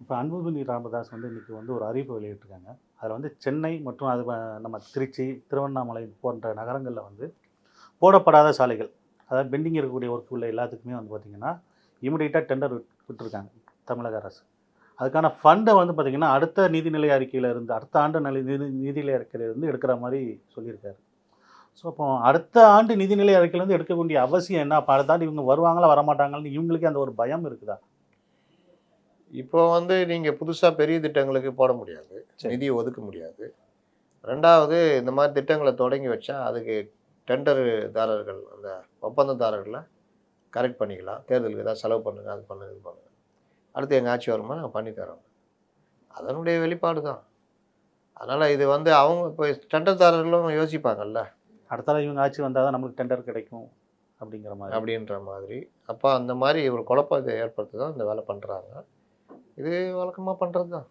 இப்போ அன்புமணி ராமதாஸ் வந்து இன்றைக்கி வந்து ஒரு அறிவிப்பு வெளியிட்டிருக்காங்க. அதில் வந்து சென்னை மற்றும் அது நம்ம திருச்சி, திருவண்ணாமலை போன்ற நகரங்களில் வந்து போடப்படாத சாலைகள், அதாவது பெண்டிங் இருக்கக்கூடிய ஒர்க் உள்ள எல்லாத்துக்குமே வந்து பார்த்திங்கன்னா, இமிடியேட்டாக டெண்டர் விட்டுருக்காங்க தமிழக அரசு. அதுக்கான ஃபண்டை வந்து பார்த்திங்கன்னா, அடுத்த நிதிநிலை அறிக்கையில இருந்து அடுத்த ஆண்டு நிதிநிலை அறிக்கையிலேருந்து எடுக்கிற மாதிரி சொல்லியிருக்காரு. ஸோ அப்போ அடுத்த ஆண்டு நிதிநிலை அறிக்கையிலேருந்து எடுக்க வேண்டிய அவசியம் என்ன? அப்போ அதை தாண்டி இவங்க வருவாங்களா வரமாட்டாங்கன்னு இவங்களுக்கே அந்த ஒரு பயம் இருக்குதா? இப்போ வந்து நீங்க புதுசா பெரிய திட்டங்களுக்கு போட முடியாது. சரி. நிதி ஒதுக்க முடியாது. 2வது இந்த மாரி திட்டங்கள தொடங்கி வச்சா, அதுக்கு டெண்டர்தாரர்கள் அந்த ஒப்பந்ததாரர்கள கரெக்ட் பண்ணிக்கலாம். தேர்தலுக்கு ஏதாவது செலவு பண்ணுங்க, அது பண்ணுங்க, இது பண்ணுங்க. அடுத்து எங்க ஆட்சி வருமா நாங்க பண்ணி தரோம். அதனுடைய வெளிப்பாடு தான். அதனால இது வந்து அவங்க இப்போ டெண்டர்தாரர்களும் யோசிப்பாங்கல்ல. அடுத்தால இவங்க ஆட்சி வந்தால் தான் நமக்கு டெண்டர் கிடைக்கும் அப்படிங்கிற மாதிரி. அப்படின்ற மாதிரி. அப்ப அந்த மாரி ஒரு குழப்பத்தை ஏற்படுத்த தான் இந்த வேலை பண்றாங்க. இது வழக்கமா பண்றது தான்.